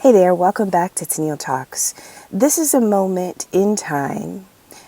Hey there, welcome back to Tennille Talks. This is a moment in time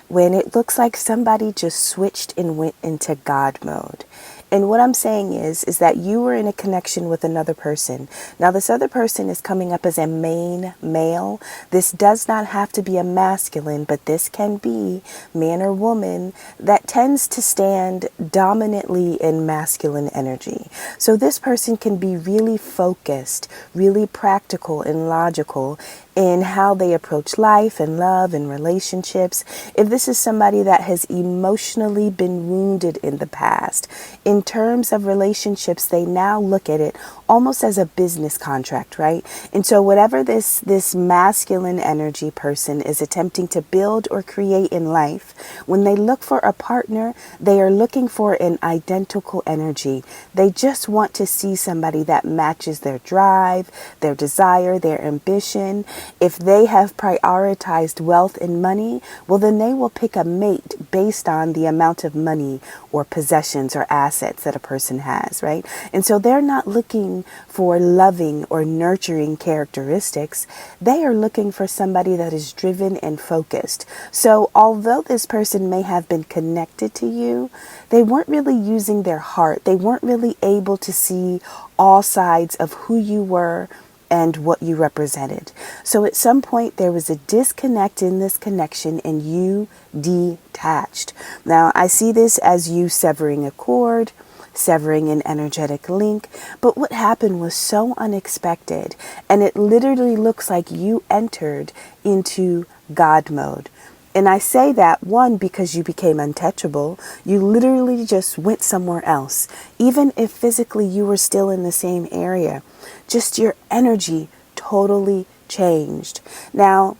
when it looks like somebody just switched and went into God mode. And what I'm saying is that you were in a connection with another person. Now, this other person is coming up as a main male. This does not have to be a masculine, but this can be man or woman that tends to stand dominantly in masculine energy. So this person can be really focused, really practical and logical in how they approach life and love and relationships. If this is somebody that has emotionally been wounded in the past, in terms of relationships, they now look at it almost as a business contract, right? And so whatever this masculine energy person is attempting to build or create in life, when they look for a partner, they are looking for an identical energy. They just want to see somebody that matches their drive, their desire, their ambition. If they have prioritized wealth and money, well, then they will pick a mate based on the amount of money or possessions or assets that a person has, right? And so they're not looking for loving or nurturing characteristics. They are looking for somebody that is driven and focused. So although this person may have been connected to you, they weren't really using their heart. They weren't really able to see all sides of who you were and what you represented. So at some point there was a disconnect in this connection and you detached. Now I see this as you severing a cord, severing an energetic link, but what happened was so unexpected, and it literally looks like you entered into God mode. And I say that, one, because you became untouchable. You literally just went somewhere else. Even if physically you were still in the same area, just your energy totally changed. Now,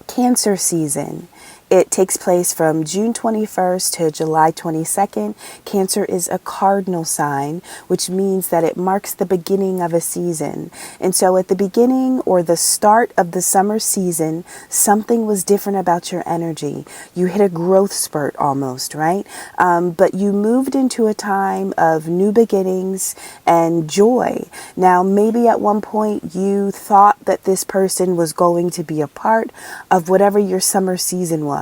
Cancer season. It takes place from June 21st to July 22nd. Cancer is a cardinal sign, which means that it marks the beginning of a season. And so at the beginning or the start of the summer season, something was different about your energy. You hit a growth spurt almost, right? But you moved into a time of new beginnings and joy. Now, maybe at one point you thought that this person was going to be a part of whatever your summer season was.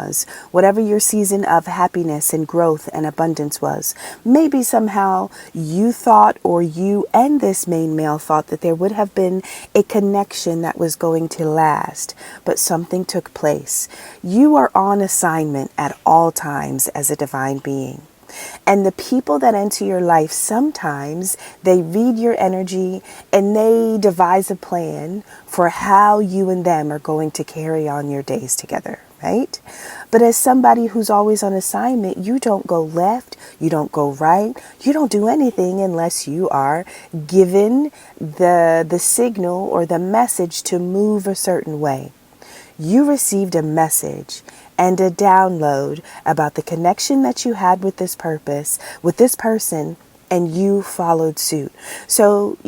Whatever your season of happiness and growth and abundance was. Maybe somehow you thought, or you and this main male thought, that there would have been a connection that was going to last, but something took place. You are on assignment at all times as a divine being. And the people that enter your life, sometimes they read your energy and they devise a plan for how you and them are going to carry on your days together, right? But as somebody who's always on assignment, you don't go left, you don't go right, you don't do anything unless you are given the signal or the message to move a certain way. You received a message and a download about the connection that you had with this person, and you followed suit. So,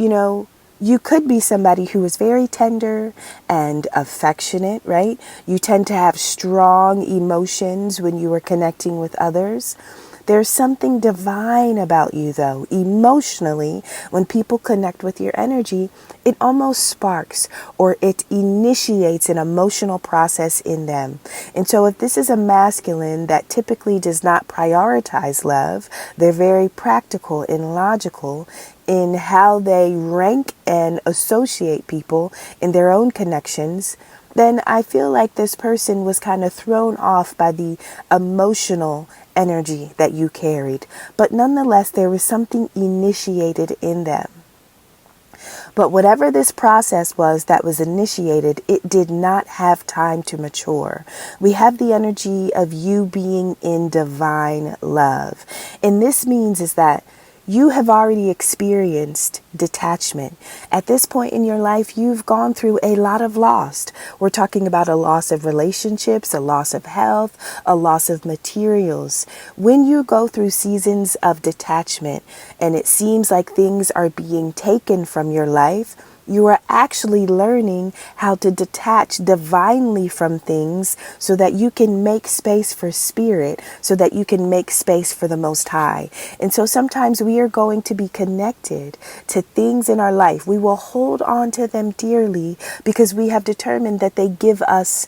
you could be somebody who is very tender and affectionate, right? You tend to have strong emotions when you are connecting with others. There's something divine about you, though. Emotionally, when people connect with your energy, it almost sparks or it initiates an emotional process in them. And so if this is a masculine that typically does not prioritize love, they're very practical and logical in how they rank and associate people in their own connections, then I feel like this person was kind of thrown off by the emotional energy that you carried. But nonetheless, there was something initiated in them. But whatever this process was that was initiated, it did not have time to mature. We have the energy of you being in divine love. And this means is that you have already experienced detachment. At this point in your life, you've gone through a lot of loss. We're talking about a loss of relationships, a loss of health, a loss of materials. When you go through seasons of detachment and it seems like things are being taken from your life, You are actually learning how to detach divinely from things so that you can make space for spirit, so that you can make space for the Most High. And so sometimes we are going to be connected to things in our life. We will hold on to them dearly because we have determined that they give us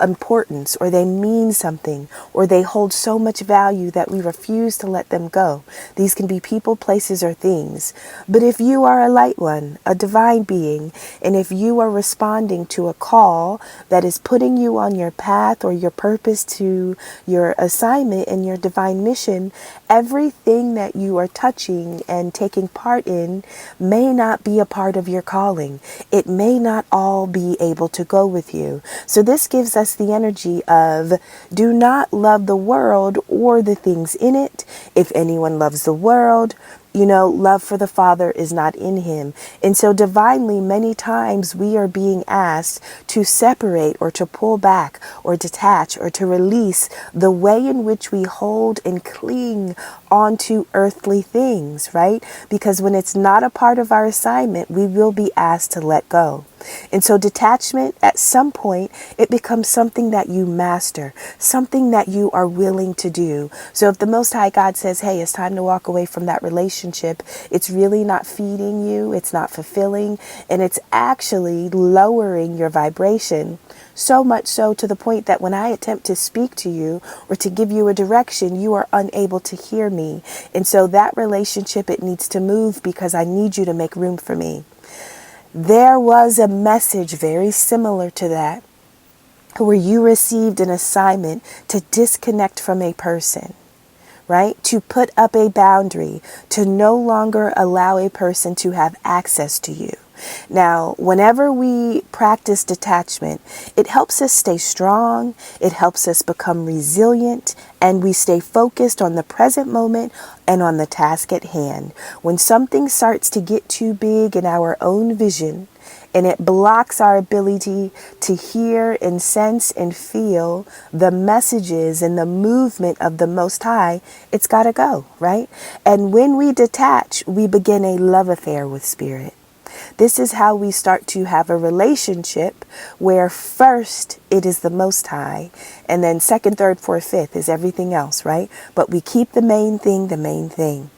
importance, or they mean something, or they hold so much value that we refuse to let them go. These can be people, places, or things. But if you are a light one, a divine being, and if you are responding to a call that is putting you on your path or your purpose to your assignment and your divine mission, everything that you are touching and taking part in may not be a part of your calling. It may not all be able to go with you. So this gives us the energy of, do not love the world or the things in it. If anyone loves the world, love for the Father is not in him. And so divinely, many times we are being asked to separate or to pull back or detach or to release the way in which we hold and cling onto earthly things, right? Because when it's not a part of our assignment, we will be asked to let go. And so detachment, at some point, it becomes something that you master, something that you are willing to do. So if the Most High God says, hey, it's time to walk away from that relationship, it's really not feeding you, it's not fulfilling, and it's actually lowering your vibration. So much so to the point that when I attempt to speak to you or to give you a direction, you are unable to hear me. And so that relationship, it needs to move because I need you to make room for me. There was a message very similar to that, where you received an assignment to disconnect from a person, right? To put up a boundary, to no longer allow a person to have access to you. Now, whenever we practice detachment, it helps us stay strong, it helps us become resilient, and we stay focused on the present moment and on the task at hand. When something starts to get too big in our own vision, and it blocks our ability to hear and sense and feel the messages and the movement of the Most High, it's got to go, right? And when we detach, we begin a love affair with Spirit. This is how we start to have a relationship where first it is the Most High, and then second, third, fourth, fifth is everything else, right? But we keep the main thing the main thing.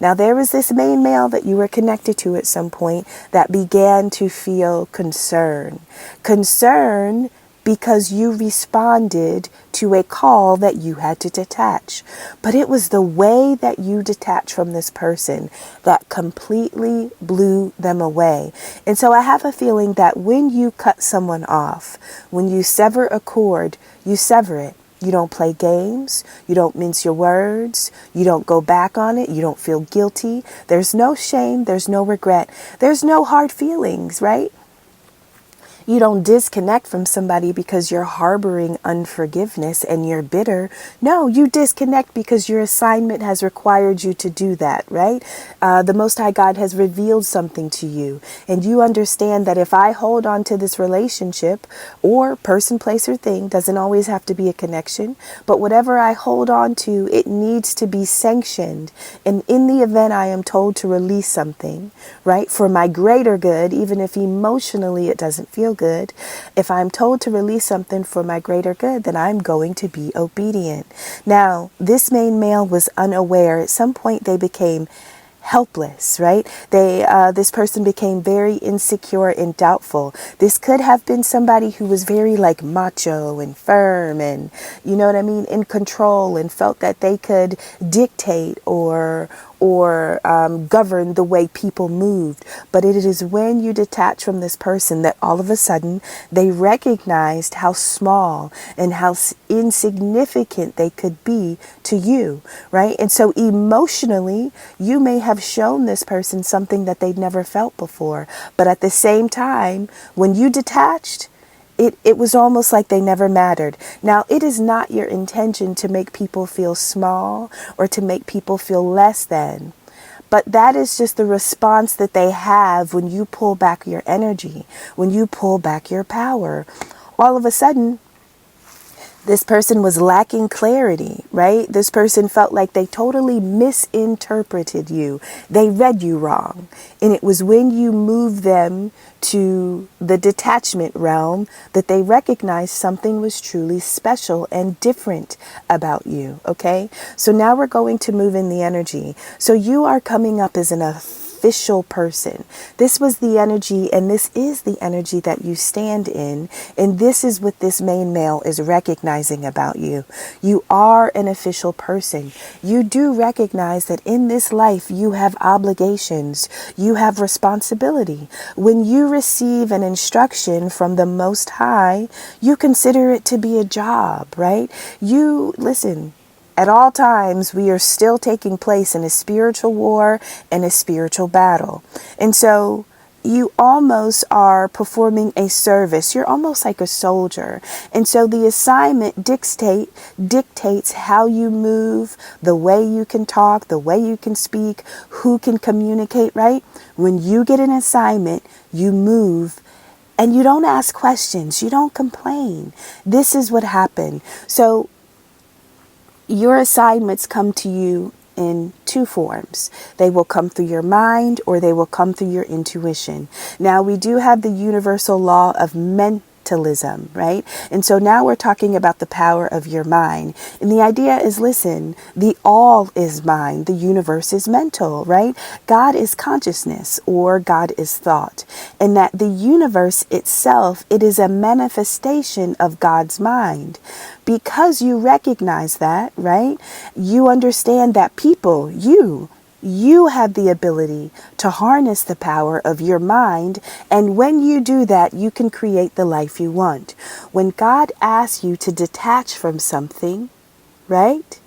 Now, there was this main male that you were connected to at some point that began to feel concern. Concern because you responded to a call that you had to detach. But it was the way that you detached from this person that completely blew them away. And so I have a feeling that when you cut someone off, when you sever a cord, you sever it. You don't play games. You don't mince your words. You don't go back on it. You don't feel guilty. There's no shame. There's no regret. There's no hard feelings, right? You don't disconnect from somebody because you're harboring unforgiveness and you're bitter. No, you disconnect because your assignment has required you to do that, right? The Most High God has revealed something to you. And you understand that if I hold on to this relationship or person, place, or thing, doesn't always have to be a connection, but whatever I hold on to, it needs to be sanctioned. And in the event I am told to release something, right, for my greater good, even if emotionally it doesn't feel good, if I'm told to release something for my greater good, then I'm going to be obedient. Now, this main male was unaware. At some point they became helpless, right? This person became very insecure and doubtful. This could have been somebody who was very like macho and firm and, you know what I mean, in control, and felt that they could dictate or govern the way people moved. But it is when you detach from this person that all of a sudden they recognized how small and how insignificant they could be to you, right? And so emotionally, you may have shown this person something that they'd never felt before. But at the same time, when you detached, it was almost like they never mattered. Now, it is not your intention to make people feel small or to make people feel less than. But that is just the response that they have when you pull back your energy, when you pull back your power. All of a sudden, This person was lacking clarity, right? This person felt like they totally misinterpreted you. They read you wrong. And it was when you moved them to the detachment realm that they recognized something was truly special and different about you, okay? So now we're going to move in the energy. So you are coming up as an official person. This was the energy, and this is the energy that you stand in, and this is what this main male is recognizing about you. You are an official person. You do recognize that in this life you have obligations, you have responsibility. When you receive an instruction from the Most High, you consider it to be a job, right? You listen. At all times, we are still taking place in a spiritual war and a spiritual battle. And so you almost are performing a service. You're almost like a soldier. And so the assignment dictates how you move, the way you can talk, the way you can speak, who can communicate, right? When you get an assignment, you move. And you don't ask questions. You don't complain. This is what happened. So your assignments come to you in two forms. They will come through your mind, or they will come through your intuition. Now, we do have the universal law of mentalism, right? And so now we're talking about the power of your mind. And the idea is, listen, the all is mind. The universe is mental, right? God is consciousness, or God is thought. And that the universe itself, it is a manifestation of God's mind. Because you recognize that, right? You understand that people, you have the ability to harness the power of your mind. And when you do that, you can create the life you want. When God asks you to detach from something, right?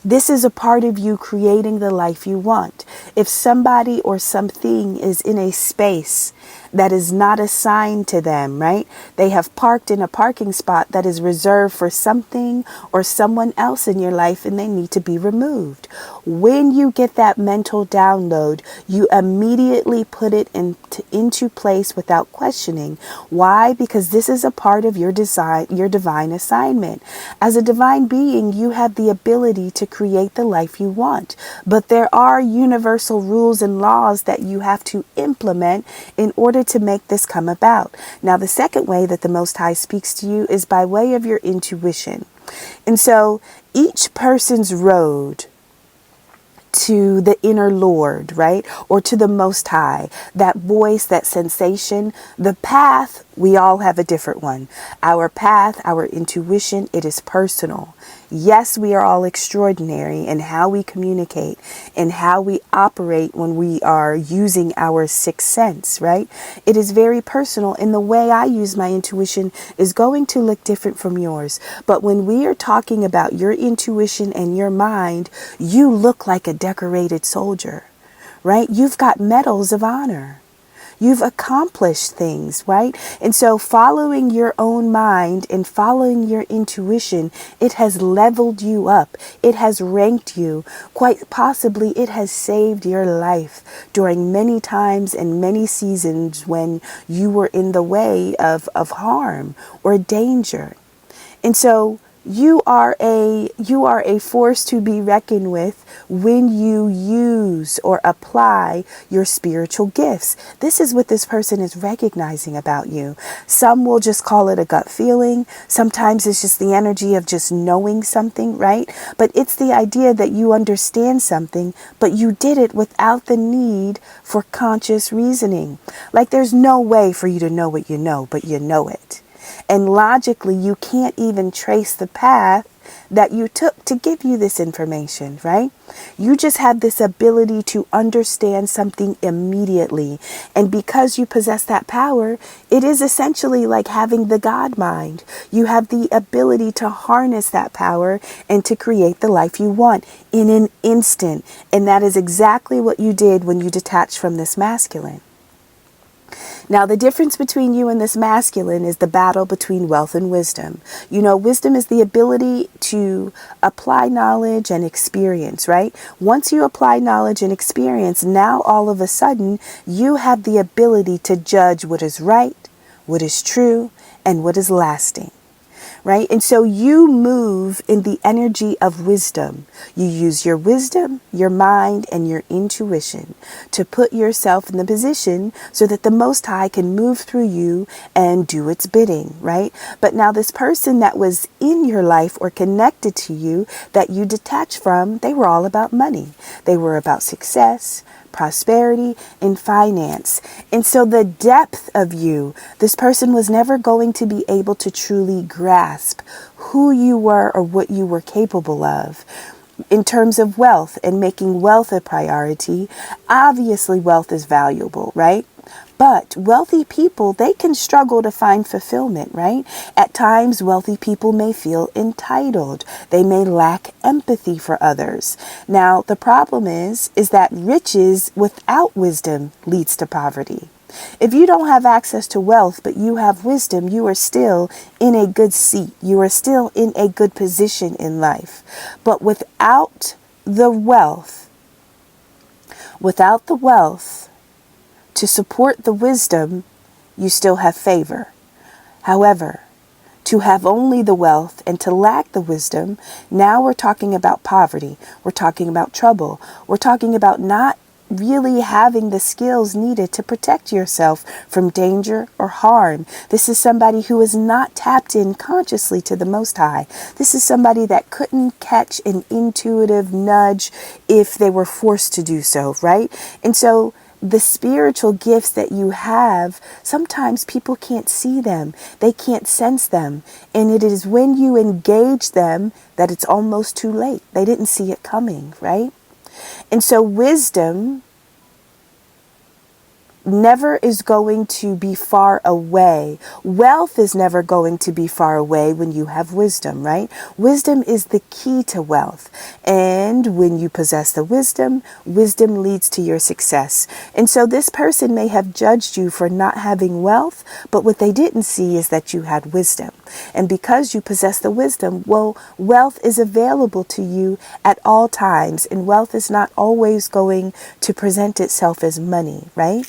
This is a part of you creating the life you want. If somebody or something is in a space that is not assigned to them, right? They have parked in a parking spot that is reserved for something or someone else in your life, and they need to be removed. When you get that mental download, you immediately put it into place without questioning. Why? Because this is a part of your divine assignment. As a divine being, you have the ability to create the life you want. But there are universal rules and laws that you have to implement in order to make this come about. Now, the second way that the Most High speaks to you is by way of your intuition. And so each person's road to the inner Lord, right? Or to the Most High, that voice, that sensation, the path, we all have a different one. Our path, our intuition, it is personal. Yes, we are all extraordinary in how we communicate and how we operate when we are using our sixth sense, right? It is very personal, and the way I use my intuition is going to look different from yours. But when we are talking about your intuition and your mind, you look like a decorated soldier, right? You've got medals of honor. You've accomplished things, right? And so following your own mind and following your intuition, it has leveled you up. It has ranked you. Quite possibly, it has saved your life during many times and many seasons when you were in the way of harm or danger. And so you are a force to be reckoned with when you use or apply your spiritual gifts. This is what this person is recognizing about you. Some will just call it a gut feeling. Sometimes it's just the energy of just knowing something, right? But it's the idea that you understand something, but you did it without the need for conscious reasoning. Like there's no way for you to know what you know, but you know it. And logically, you can't even trace the path that you took to give you this information, right? You just have this ability to understand something immediately. And because you possess that power, it is essentially like having the God mind. You have the ability to harness that power and to create the life you want in an instant. And that is exactly what you did when you detached from this masculine. Now, the difference between you and this masculine is the battle between wealth and wisdom. You know, wisdom is the ability to apply knowledge and experience, right? Once you apply knowledge and experience, now all of a sudden, you have the ability to judge what is right, what is true, and what is lasting. right? And so you move in the energy of wisdom. You use your wisdom, your mind, and your intuition to put yourself in the position so that the Most High can move through you and do its bidding, right? But now this person that was in your life or connected to you that you detached from, they were all about money. They were about success, prosperity, and finance. And so the depth of you, this person was never going to be able to truly grasp who you were or what you were capable of. In terms of wealth and making wealth a priority, obviously wealth is valuable, right? But wealthy people, they can struggle to find fulfillment, right? At times, wealthy people may feel entitled. They may lack empathy for others. Now, the problem is that riches without wisdom leads to poverty. If you don't have access to wealth, but you have wisdom, you are still in a good seat. You are still in a good position in life. But without the wealth, to support the wisdom, you still have favor. However, to have only the wealth and to lack the wisdom, now we're talking about poverty. We're talking about trouble. We're talking about not really having the skills needed to protect yourself from danger or harm. This is somebody who is not tapped in consciously to the Most High. This is somebody that couldn't catch an intuitive nudge if they were forced to do so, right? And so the spiritual gifts that you have, sometimes people can't see them. They can't sense them. And it is when you engage them that it's almost too late. They didn't see it coming, right? And so wisdom never is going to be far away. Wealth is never going to be far away when you have wisdom, right? Wisdom is the key to wealth. And when you possess the wisdom, wisdom leads to your success. And so this person may have judged you for not having wealth, but what they didn't see is that you had wisdom. And because you possess the wisdom, well, wealth is available to you at all times. And wealth is not always going to present itself as money, right?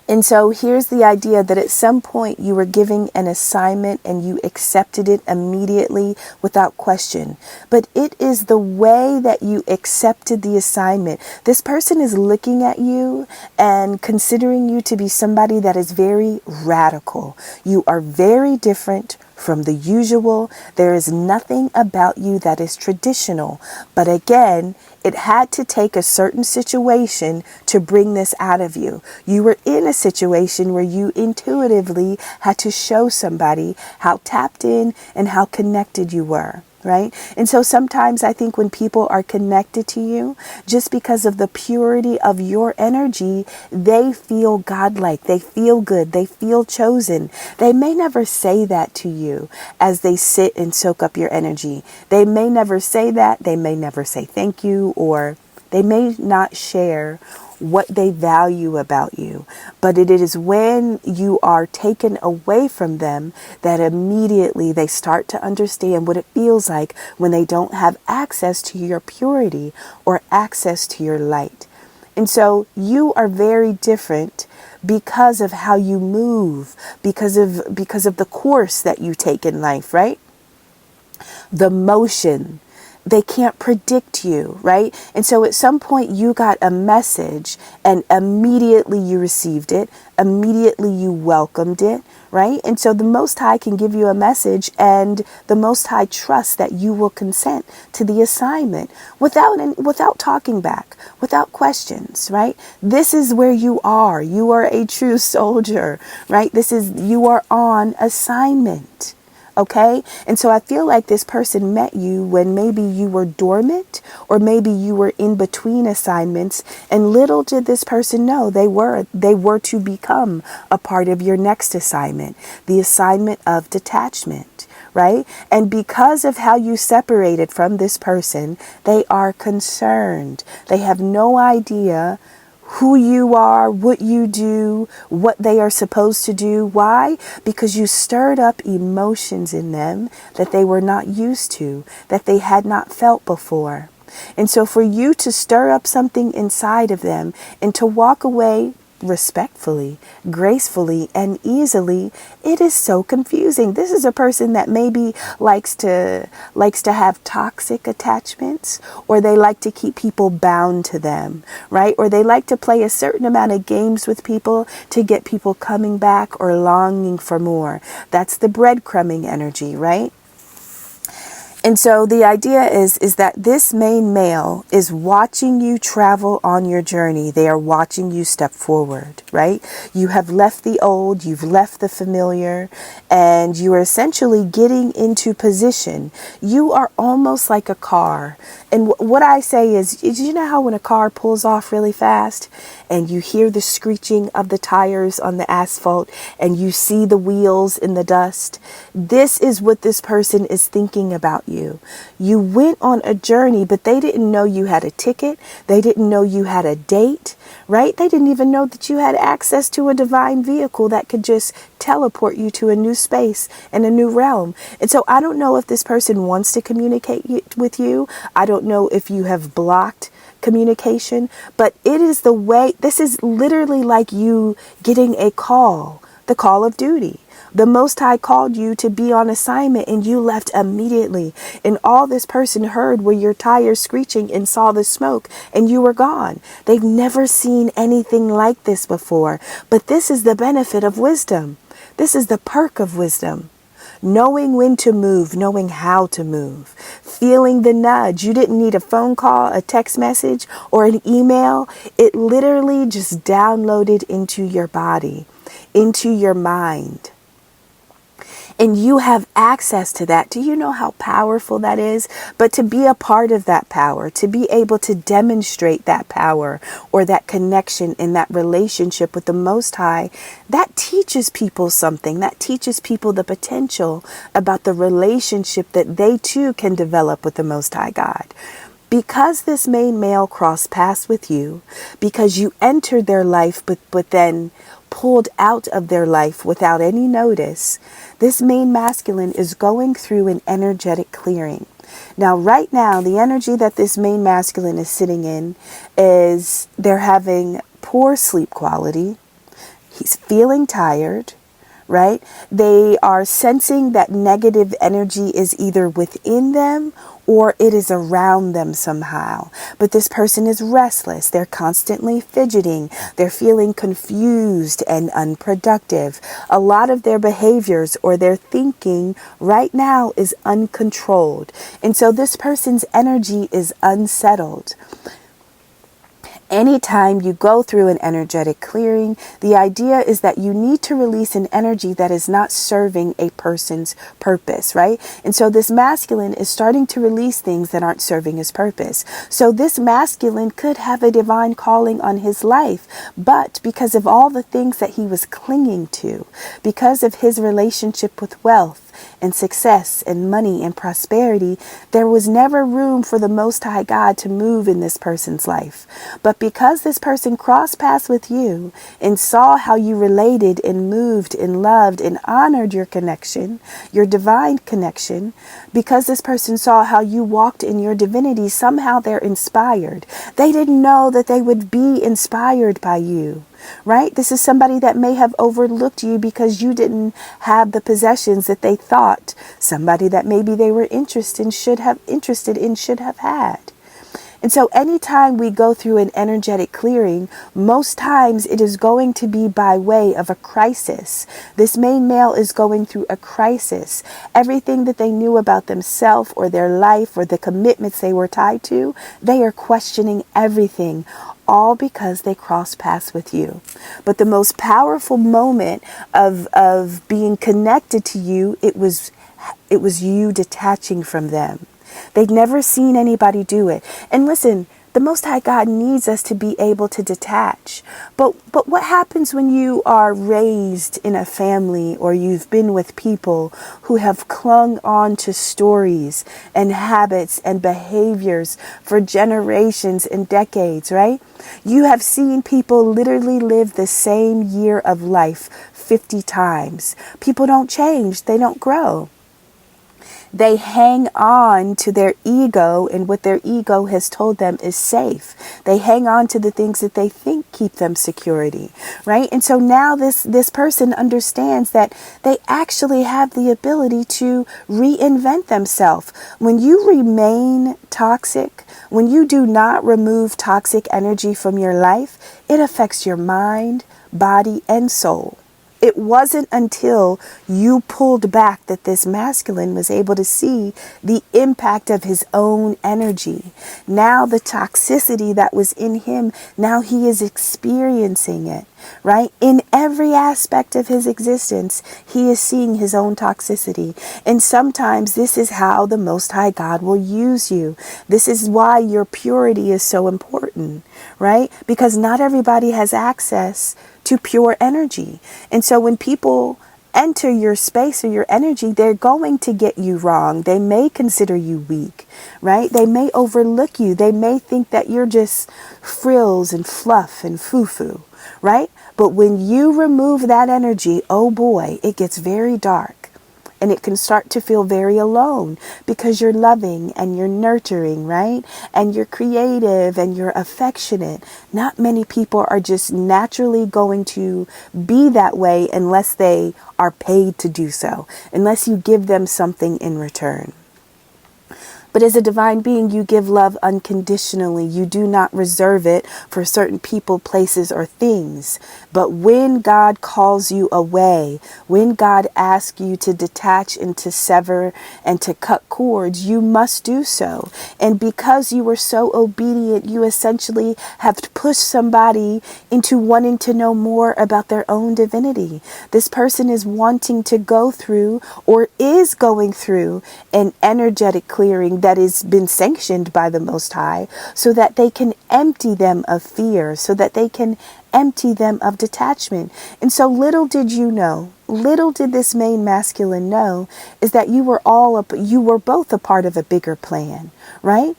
And so here's the idea that at some point you were giving an assignment and you accepted it immediately without question. But it is the way that you accepted the assignment. This person is looking at you and considering you to be somebody that is very radical. You are very different from the usual. There is nothing about you that is traditional. But again, it had to take a certain situation to bring this out of you. You were in a situation where you intuitively had to show somebody how tapped in and how connected you were. Right? And so sometimes I think when people are connected to you, just because of the purity of your energy, they feel godlike, they feel good, they feel chosen. They may never say that to you as they sit and soak up your energy. They may never say that. They may never say thank you, or they may not share what they value about you. But it is when you are taken away from them that immediately they start to understand what it feels like when they don't have access to your purity or access to your light. And so you are very different because of how you move, because of the course that you take in life, right? The motion. They can't predict you, right? And so at some point you got a message and immediately you received it. Immediately you welcomed it, right? And so the Most High can give you a message and the Most High trusts that you will consent to the assignment without talking back, without questions, right? This is where you are. You are a true soldier, right? You are on assignment. Okay. And so I feel like this person met you when maybe you were dormant or maybe you were in between assignments, and little did this person know they were to become a part of your next assignment, the assignment of detachment. Right. And because of how you separated from this person, they are concerned. They have no idea who you are, what you do, what they are supposed to do. Why? Because you stirred up emotions in them that they were not used to, that they had not felt before. And so for you to stir up something inside of them and to walk away respectfully, gracefully, and easily, it is so confusing. This is a person that maybe likes to have toxic attachments, or they like to keep people bound to them, right? Or they like to play a certain amount of games with people to get people coming back or longing for more. That's the breadcrumbing energy, right? And so the idea is that this main male is watching you travel on your journey. They are watching you step forward, right? You have left the old, you've left the familiar, and you are essentially getting into position. You are almost like a car. And what I say is you know how when a car pulls off really fast and you hear the screeching of the tires on the asphalt and you see the wheels in the dust? This is what this person is thinking about you. You went on a journey, but they didn't know you had a ticket. They didn't know you had a date, right? They didn't even know that you had access to a divine vehicle that could just teleport you to a new space and a new realm. And so I don't know if this person wants to communicate with you. I don't know if you have blocked communication, but it is the way. This is literally like you getting a call, the call of duty. The Most High called you to be on assignment and you left immediately. And all this person heard were your tires screeching and saw the smoke and you were gone. They've never seen anything like this before. But this is the benefit of wisdom. This is the perk of wisdom. Knowing when to move, knowing how to move, feeling the nudge. You didn't need a phone call, a text message, or an email. It literally just downloaded into your body, into your mind. And you have access to that. Do you know how powerful that is? But to be a part of that power, to be able to demonstrate that power or that connection in that relationship with the Most High, that teaches people something. That teaches people the potential about the relationship that they too can develop with the Most High God. Because this main male crossed paths with you, because you entered their life but then pulled out of their life without any notice, this main masculine is going through an energetic clearing. Now, right now, the energy that this main masculine is sitting in is they're having poor sleep quality. He's feeling tired, right? They are sensing that negative energy is either within them or it is around them somehow. But this person is restless. They're constantly fidgeting. They're feeling confused and unproductive. A lot of their behaviors or their thinking right now is uncontrolled. And so this person's energy is unsettled. Anytime you go through an energetic clearing, the idea is that you need to release an energy that is not serving a person's purpose, right? And so this masculine is starting to release things that aren't serving his purpose. So this masculine could have a divine calling on his life, but because of all the things that he was clinging to, because of his relationship with wealth, and success and money and prosperity, there was never room for the Most High God to move in this person's life. But because this person crossed paths with you and saw how you related and moved and loved and honored your connection, your divine connection, because this person saw how you walked in your divinity, somehow they're inspired. They didn't know that they would be inspired by you. Right? This is somebody that may have overlooked you because you didn't have the possessions that they thought somebody that maybe they were interested in should have had. And so anytime we go through an energetic clearing, most times it is going to be by way of a crisis. This main male is going through a crisis. Everything that they knew about themselves or their life or the commitments they were tied to, they are questioning everything. All because they cross paths with you. But the most powerful moment of being connected to you, it was you detaching from them. They'd never seen anybody do it. And listen, the Most High God needs us to be able to detach. But what happens when you are raised in a family or you've been with people who have clung on to stories and habits and behaviors for generations and decades, right? You have seen people literally live the same year of life 50 times. People don't change. They don't grow. They hang on to their ego and what their ego has told them is safe. They hang on to the things that they think keep them security, right? And so now this person understands that they actually have the ability to reinvent themselves. When you remain toxic, when you do not remove toxic energy from your life, it affects your mind, body, and soul. It wasn't until you pulled back that this masculine was able to see the impact of his own energy. Now the toxicity that was in him, now he is experiencing it, right? In every aspect of his existence, he is seeing his own toxicity. And sometimes this is how the Most High God will use you. This is why your purity is so important, right? Because not everybody has access to pure energy. And so when people enter your space or your energy, they're going to get you wrong. They may consider you weak, right? They may overlook you. They may think that you're just frills and fluff and foo-foo, right? But when you remove that energy, oh boy, it gets very dark. And it can start to feel very alone because you're loving and you're nurturing, right? And you're creative and you're affectionate. Not many people are just naturally going to be that way unless they are paid to do so, unless you give them something in return. But as a divine being, you give love unconditionally. You do not reserve it for certain people, places, or things. But when God calls you away, when God asks you to detach and to sever and to cut cords, you must do so. And because you were so obedient, you essentially have pushed somebody into wanting to know more about their own divinity. This person is wanting to go through or is going through an energetic clearing that has been sanctioned by the Most High so that they can empty them of fear, so that they can empty them of detachment. And so little did you know, little did this main masculine know, is that you were both a part of a bigger plan, right?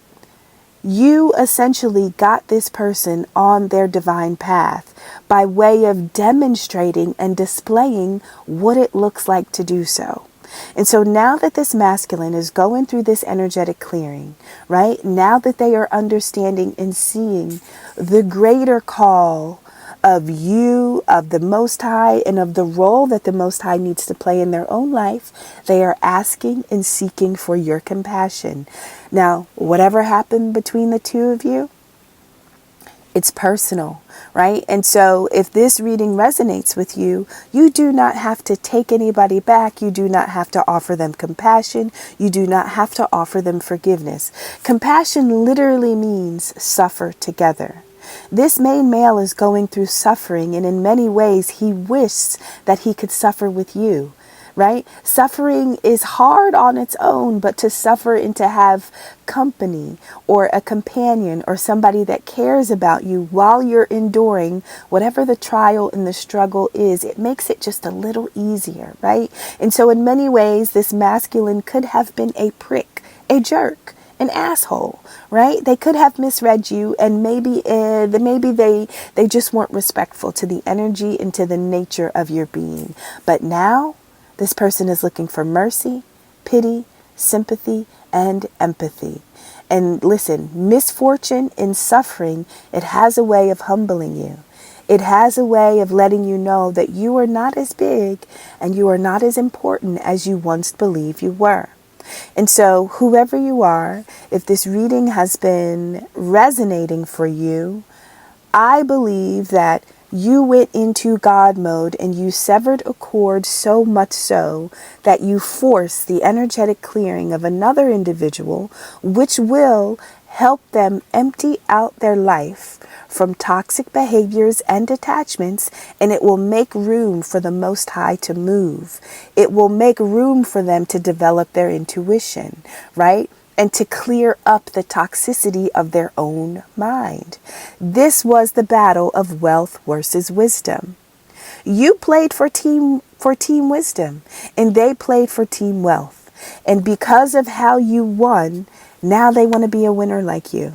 You essentially got this person on their divine path by way of demonstrating and displaying what it looks like to do so. And so now that this masculine is going through this energetic clearing, right? Now that they are understanding and seeing the greater call of you, of the Most High, and of the role that the Most High needs to play in their own life, they are asking and seeking for your compassion. Now, whatever happened between the two of you, it's personal, right? And so if this reading resonates with you, you do not have to take anybody back. You do not have to offer them compassion. You do not have to offer them forgiveness. Compassion literally means suffer together. This main male is going through suffering, and in many ways he wishes that he could suffer with you. Right? Suffering is hard on its own, but to suffer and to have company or a companion or somebody that cares about you while you're enduring whatever the trial and the struggle is, it makes it just a little easier, right? And so in many ways, this masculine could have been a prick, a jerk, an asshole, right? They could have misread you, and maybe they just weren't respectful to the energy and to the nature of your being. But now, this person is looking for mercy, pity, sympathy, and empathy. And listen, misfortune and suffering, it has a way of humbling you. It has a way of letting you know that you are not as big and you are not as important as you once believed you were. And so whoever you are, if this reading has been resonating for you, I believe that you went into God mode and you severed a cord so much so that you forced the energetic clearing of another individual, which will help them empty out their life from toxic behaviors and attachments, and it will make room for the Most High to move. It will make room for them to develop their intuition, right? And to clear up the toxicity of their own mind. This was the battle of wealth versus wisdom. You played for team wisdom, and they played for team wealth. And because of how you won, now they want to be a winner like you,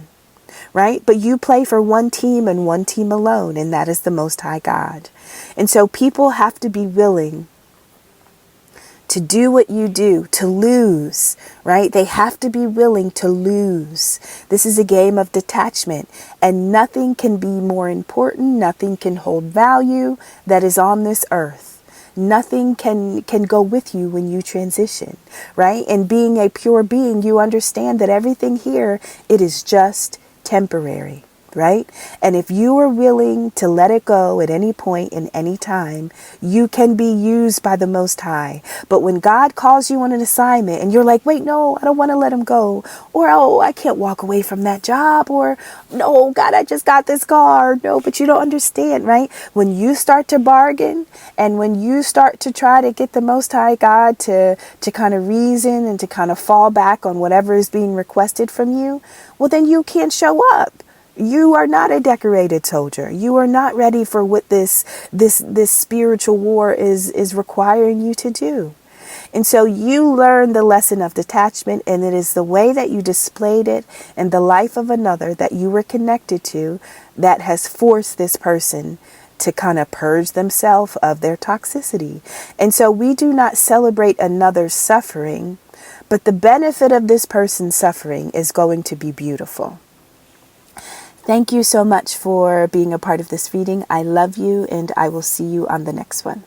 right? But you play for one team and one team alone, and that is the Most High God. And so people have to be willing to do what you do, to lose, right? They have to be willing to lose. This is a game of detachment, and nothing can be more important. Nothing can hold value that is on this earth. Nothing can go with you when you transition, right? And being a pure being, you understand that everything here, it is just temporary, right? And if you are willing to let it go at any point in any time, you can be used by the Most High. But when God calls you on an assignment and you're like, wait, no, I don't want to let him go. Or, oh, I can't walk away from that job. Or, no, God, I just got this car. No, but you don't understand, right? When you start to bargain and when you start to try to get the Most High God to kind of reason and to kind of fall back on whatever is being requested from you, well, then you can't show up. You are not a decorated soldier. You are not ready for what this spiritual war is requiring you to do. And so you learn the lesson of detachment, and it is the way that you displayed it in the life of another that you were connected to that has forced this person to kind of purge themselves of their toxicity. And so we do not celebrate another's suffering, but the benefit of this person's suffering is going to be beautiful. Thank you so much for being a part of this reading. I love you, and I will see you on the next one.